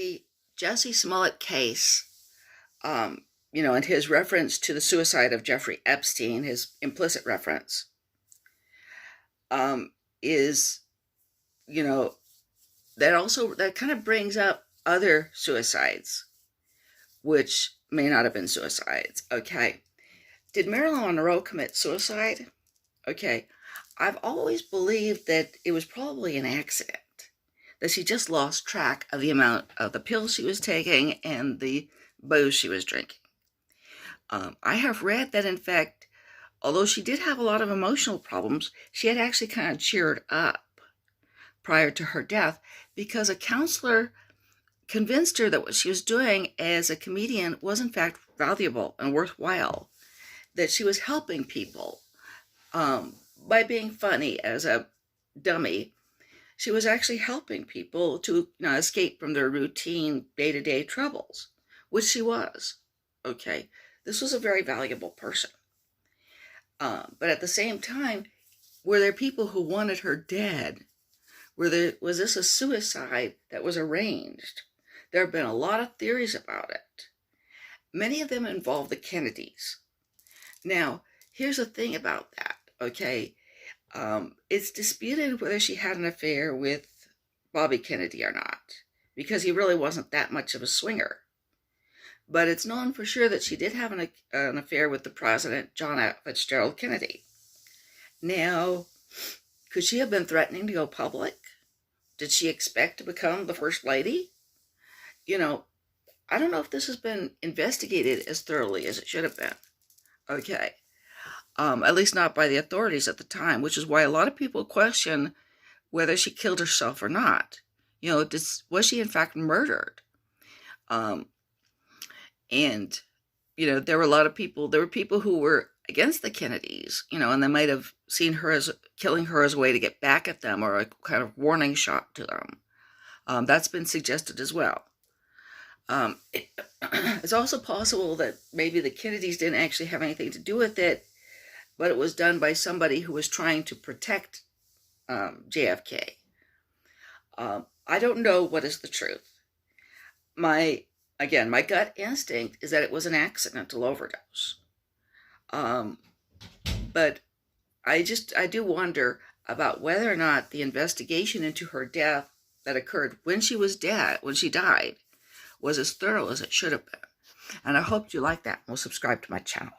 The Jussie Smollett case, and his reference to the suicide of Jeffrey Epstein, his implicit reference, is, you know, that kind of brings up other suicides, which may not have been suicides. Okay. Did Marilyn Monroe commit suicide? Okay. I've always believed that it was probably an accident, that she just lost track of the amount of the pills she was taking and the booze she was drinking. I have read that, in fact, although she did have a lot of emotional problems, she had actually kind of cheered up prior to her death because a counselor convinced her that what she was doing as a comedian was, in fact, valuable and worthwhile, that she was helping people by being funny as a dummy. She was actually helping people to escape from their routine day-to-day troubles, which she was. Okay, this was a very valuable person. But at the same time, were there people who wanted her dead? Was this a suicide that was arranged? There have been a lot of theories about it. Many of them involve the Kennedys. Now, here's the thing about that, okay? It's disputed whether she had an affair with Bobby Kennedy or not, because he really wasn't that much of a swinger. But it's known for sure that she did have an affair with the president, John F. Fitzgerald Kennedy. Now, could she have been threatening to go public? Did she expect to become the First Lady? I don't know if this has been investigated as thoroughly as it should have been. Okay. At least not by the authorities at the time, which is why a lot of people question whether she killed herself or not. Was she in fact murdered? And there were a lot of people, there were people who were against the Kennedys, and they might have seen her as killing her as a way to get back at them, or a kind of warning shot to them. That's been suggested as well. It's also possible that maybe the Kennedys didn't actually have anything to do with it, but it was done by somebody who was trying to protect JFK. I don't know what is the truth. My gut instinct is that it was an accidental overdose. But I do wonder about whether or not the investigation into her death that occurred when she died, was as thorough as it should have been. And I hope you like that. Well, subscribe to my channel.